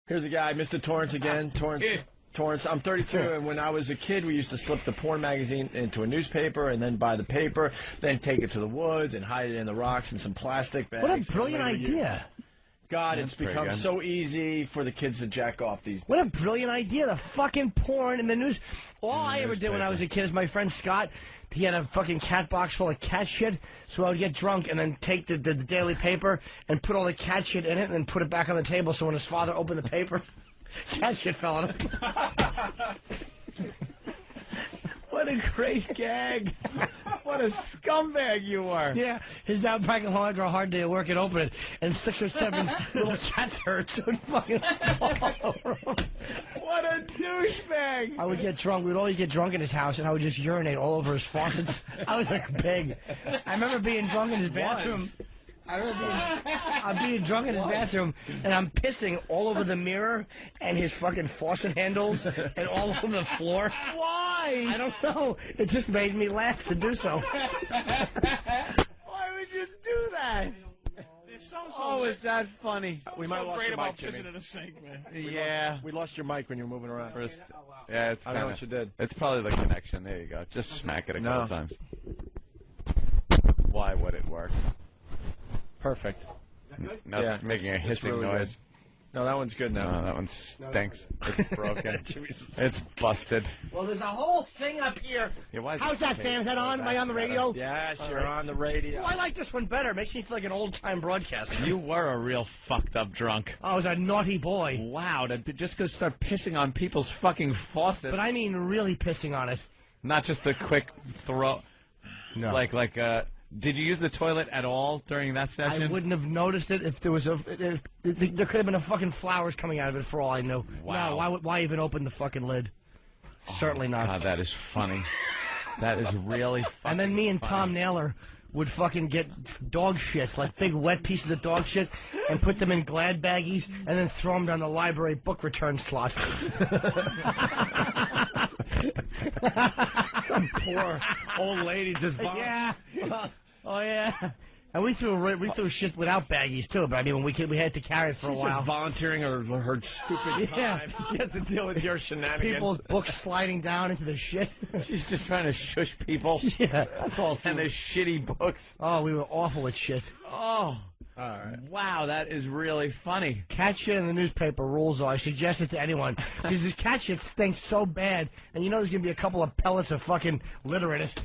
Here's a guy, Mr. Torrance again. Torrance, I'm 32, and when I was a kid, we used to slip the porn magazine into a newspaper and then buy the paper, then take it to the woods and hide it in the rocks in some plastic bags. What a brilliant idea. God, it's become so easy for the kids to jack off these days. What a brilliant idea. The fucking porn in the news. All I ever did when I was a kid is my friend Scott, he had a fucking cat box full of cat shit, so I would get drunk and then take the daily paper and put all the cat shit in it and then put it back on the table so when his father opened the paper, cat shit fell on him. What a great gag. What a scumbag you are. Yeah, his dad back home after a hard day at work and open it, and 6 or 7 little cat turds would fucking fall over him. What a douchebag. I would get drunk. We'd always get drunk in his house, and I would just urinate all over his faucets. I was like big. I remember being drunk in his bathroom. I'm being drunk in his bathroom, and I'm pissing all over the mirror and his fucking faucet handles and all over the floor. Why? I don't know. It just made me laugh to do so. Why would you do that? Oh, is that funny? We might lost your mic, Jimmy. In a sink, man. Yeah. We lost your mic when you were moving around. Yeah, it's I don't know what you did. It's probably the connection. There you go. Just smack it a couple times. Why would it work? Perfect. No, it's making a hissing really noise. Good. No, that one's good now. No, that one stinks. It's broken. It's busted. Well, there's a whole thing up here. Yeah, how's that, Sam? Is that on? Am I on the radio? Yes, you're on the radio. Oh, I like this one better. It makes me feel like an old-time broadcaster. You were a real fucked-up drunk. I was a naughty boy. Wow, just go start pissing on people's fucking faucets. But I mean really pissing on it. Not just a quick throw. No. Did you use the toilet at all during that session? I wouldn't have noticed it if there was there could have been a fucking flowers coming out of it for all I knew. Wow. No, why even open the fucking lid? Certainly not. God, that is funny. That is really funny. And then me and Tom Naylor would fucking get dog shit, like big wet pieces of dog shit, and put them in Glad baggies, and then throw them down the library book return slot. Some poor old lady just yeah. Oh yeah. And we threw shit without baggies too, but I mean we had to carry it for a while. Just volunteering her stupid time. She has to deal with your shenanigans. People's books sliding down into the shit. She's just trying to shush people. Yeah, that's all. And their shitty books. Oh, we were awful at shit. Oh. All right. Wow, that is really funny. Cat shit in the newspaper rules, though. I suggest it to anyone. Because this cat shit stinks so bad, and you know there's going to be a couple of pellets of fucking litter in it.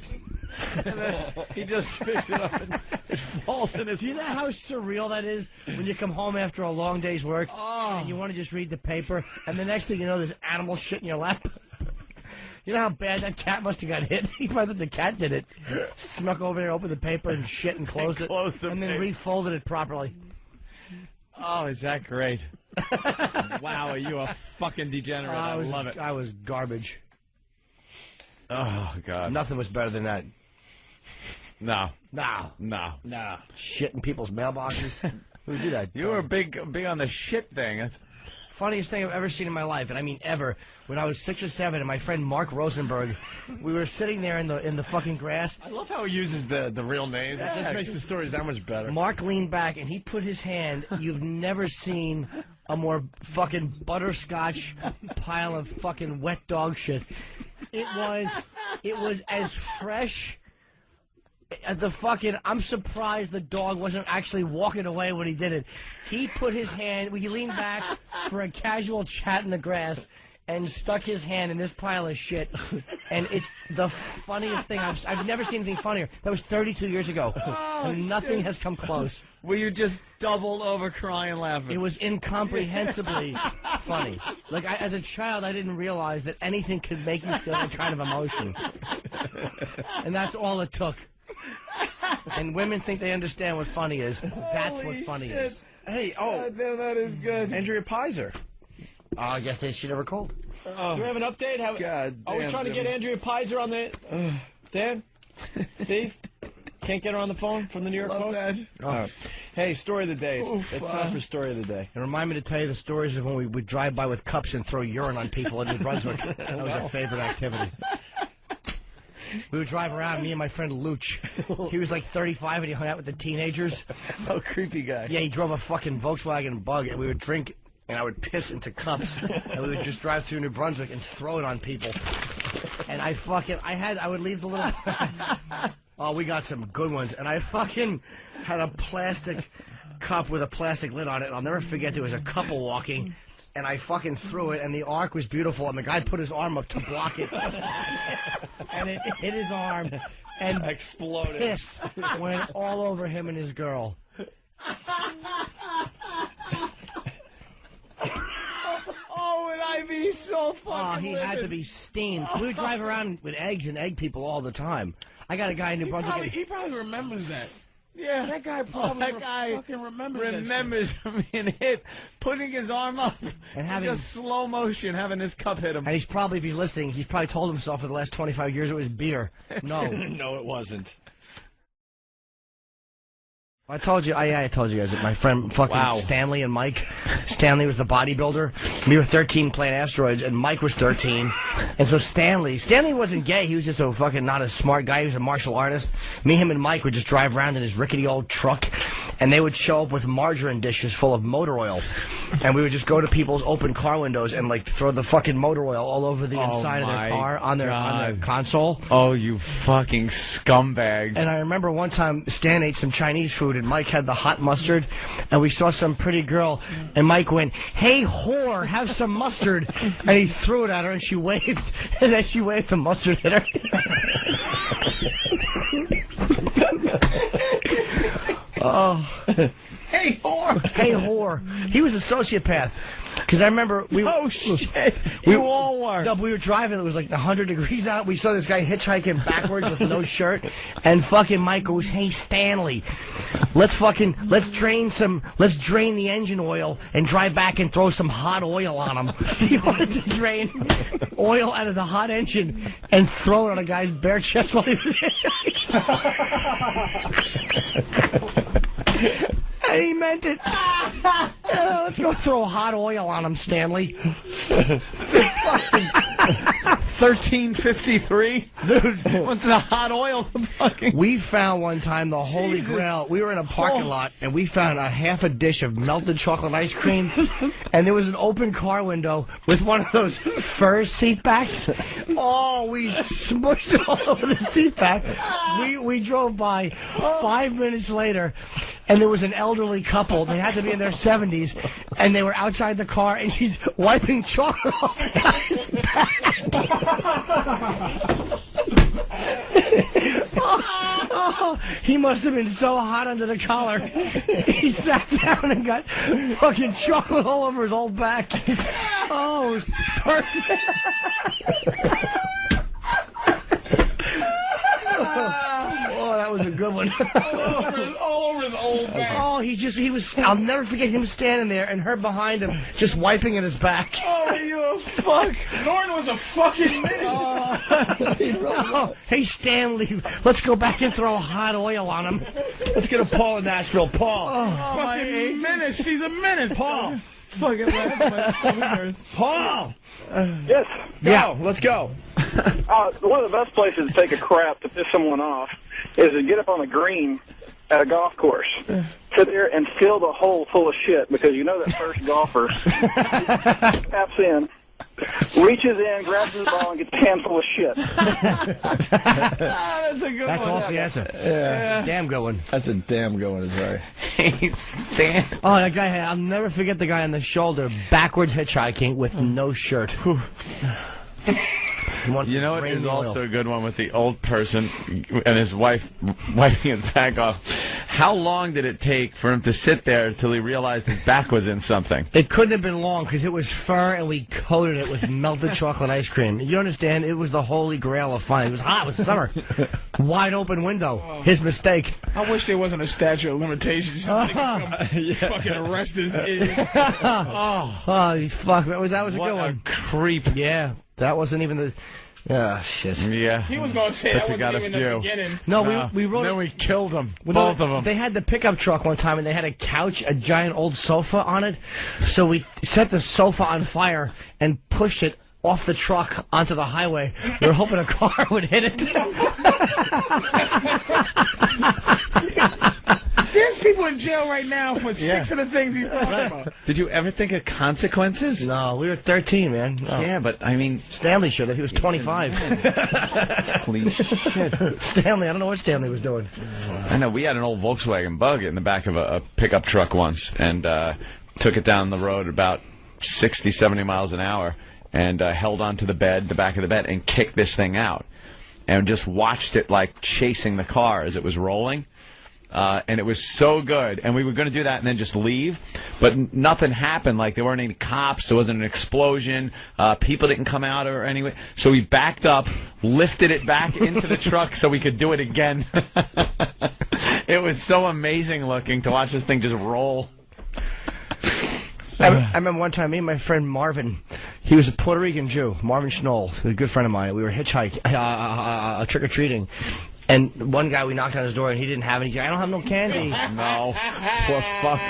And then he just picks it up and it falls in his... Do you know how surreal that is when you come home after a long day's work and you want to just read the paper, and the next thing you know there's animal shit in your lap? You know how bad that cat must have got hit? He thought that the cat did it. Snuck over there, opened the paper and shit and closed it. And then refolded it properly. Oh, is that great? Wow, are you a fucking degenerate? I love it. I was garbage. Oh, God. Nothing was better than that. No. No. Shit in people's mailboxes. Who did that? You were big on the shit thing. That's... Funniest thing I've ever seen in my life, and I mean ever. When I was 6 or 7, and my friend Mark Rosenberg, we were sitting there in the fucking grass. I love how he uses the real names. Yeah. It just makes the stories that much better. Mark leaned back and he put his hand. You've never seen a more fucking butterscotch pile of fucking wet dog shit. It was as fresh. I'm surprised the dog wasn't actually walking away when he did it. He put his hand, he leaned back for a casual chat in the grass and stuck his hand in this pile of shit. And it's the funniest thing. I've never seen anything funnier. That was 32 years ago. And nothing has come close. Were you just doubled over crying laughing? It was incomprehensibly funny. Like, as a child, I didn't realize that anything could make you feel that kind of emotion. And that's all it took. And women think they understand what funny is. That's what funny is. Hey, damn, that is good. Andrea Pizer. I guess she never called. Do we have an update? Are we trying to get Andrea Pizer on the... Dan? Steve? Can't get her on the phone from the New York Post? Oh. Hey, story of the day. It's time for story of the day. And remind me to tell you the stories of when we would drive by with cups and throw urine on people in New Brunswick. That was our favorite activity. We would drive around, me and my friend Luch. He was like 35 and he hung out with the teenagers. Oh, creepy guy. Yeah, he drove a fucking Volkswagen Bug, and we would drink and I would piss into cups, and we would just drive through New Brunswick and throw it on people. And I would leave the little... Oh, we got some good ones. And I fucking had a plastic cup with a plastic lid on it, and I'll never forget there was a couple walking, and I fucking threw it, and the arc was beautiful, and the guy put his arm up to block it. And it hit his arm, and exploded. Piss went all over him and his girl. Oh, would I be so fucking Oh, he had to be steamed. We would drive around with eggs and egg people all the time. I got a guy in New Brunswick. He probably remembers that. Yeah, that guy probably fucking remembers being hit, putting his arm up, and having just slow motion, having his cup hit him. And he's probably, if he's listening, he's probably told himself for the last 25 years it was beer. No. No, it wasn't. I told you, I told you guys that my friend fucking Stanley and Mike. Stanley was the bodybuilder. We were 13 playing asteroids, and Mike was 13. And so Stanley wasn't gay. He was just a fucking not a smart guy. He was a martial artist. Me, him, and Mike would just drive around in his rickety old truck, and they would show up with margarine dishes full of motor oil, and we would just go to people's open car windows and like throw the fucking motor oil all over the inside of their car on their console. Oh, you fucking scumbag! And I remember one time Stan ate some Chinese food, and Mike had the hot mustard, and we saw some pretty girl, and Mike went, "Hey, whore, have some mustard," and he threw it at her, and she waved, and then she waved the mustard at her. Oh. Hey, whore! Hey, whore. He was a sociopath. Because I remember we... Oh, shit. You all were. No, we were driving. It was like 100 degrees out. We saw this guy hitchhiking backwards with no shirt. And fucking Mike goes, "Hey, Stanley, let's drain the engine oil and drive back and throw some hot oil on him." He wanted to drain oil out of the hot engine and throw it on a guy's bare chest while he was hitchhiking. And he meant it. Let's go throw hot oil on him, Stanley. 1353? Dude, what's the hot oil? We found one time the Holy Grail. We were in a parking lot, and we found a half a dish of melted chocolate ice cream, and there was an open car window with one of those fur seat backs. Oh, we smushed it all over the seat back. We drove by 5 minutes later, and there was an elderly couple. They had to be in their 70s, and they were outside the car, and she's wiping chocolate off the guy's back. He must have been so hot under the collar. He sat down and got fucking chocolate all over his old back. Oh, it was perfect. Oh, that was a good one. all over his old back. Oh, I'll never forget him standing there and her behind him just wiping at his back. Oh, you fuck. Norton was a fucking minute. Hey, Stanley, let's go back and throw hot oil on him. Let's get a Paul in Nashville. Paul. Oh, fucking menace. He's a menace. Paul. Fucking Paul. Yes. Yeah, let's go. One of the best places to take a crap to piss someone off is to get up on the green at a golf course. Sit there and fill the hole full of shit, because you know that first golfer taps in, reaches in, grabs his ball, and gets a handful of shit. That's a good one. That's also the answer. Yeah. Damn good one. That's a damn good one, is right. Hey, Stan. Oh, that guy, I'll never forget the guy on the shoulder, backwards hitchhiking with no shirt. You know what is also a good one with the old person and his wife wiping his back off? How long did it take for him to sit there until he realized his back was in something? It couldn't have been long, because it was fur and we coated it with melted chocolate ice cream. You understand? It was the Holy Grail of fun. It was hot. It was summer. Wide open window. His mistake. I wish there wasn't a statute of limitations. Somebody could come fucking arrest this idiot. Oh, fuck. That was a good one. What a creep. Yeah. That wasn't even the... Ah, shit. Yeah. He was going to say that wasn't even the beginning. No, we wrote... Then we killed them. Both of them. They had the pickup truck one time, and they had a couch, a giant old sofa on it. So we set the sofa on fire and pushed it off the truck onto the highway. We were hoping a car would hit it. This people in jail right now for 6 of the things he's talking about. Did you ever think of consequences? No, we were 13, man. Oh. Yeah, but I mean... Stanley should have. He was 25. Holy shit. Stanley, I don't know what Stanley was doing. I know, we had an old Volkswagen Bug in the back of a pickup truck once, and took it down the road about 60, 70 miles an hour, and held onto the back of the bed, and kicked this thing out. And just watched it, like, chasing the car as it was rolling. And it was so good. And we were going to do that and then just leave. But nothing happened. Like, there weren't any cops. There wasn't an explosion. People didn't come out or anyway. So we backed up, lifted it back into the truck so we could do it again. It was so amazing looking to watch this thing just roll. I remember one time, me and my friend Marvin, he was a Puerto Rican Jew, Marvin Schnoll, a good friend of mine. We were hitchhiking, trick-or-treating, and one guy, we knocked on his door, and he didn't have any. I don't have no candy. No. Poor fuck.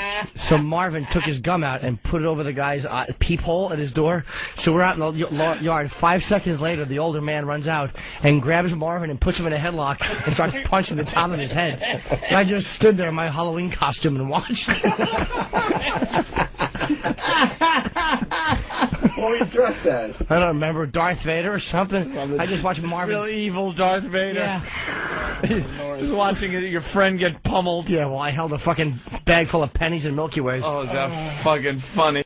So Marvin took his gum out and put it over the guy's peephole at his door. So we're out in the yard. 5 seconds later, the older man runs out and grabs Marvin and puts him in a headlock and starts punching the top of his head. And I just stood there in my Halloween costume and watched. What were you dressed as? I don't remember, Darth Vader or something. I just watched Marvin. Real evil Darth Vader. Yeah. Just watching your friend get pummeled. Yeah, well, I held a fucking bag full of pennies and Milky Ways. Oh, is that fucking funny?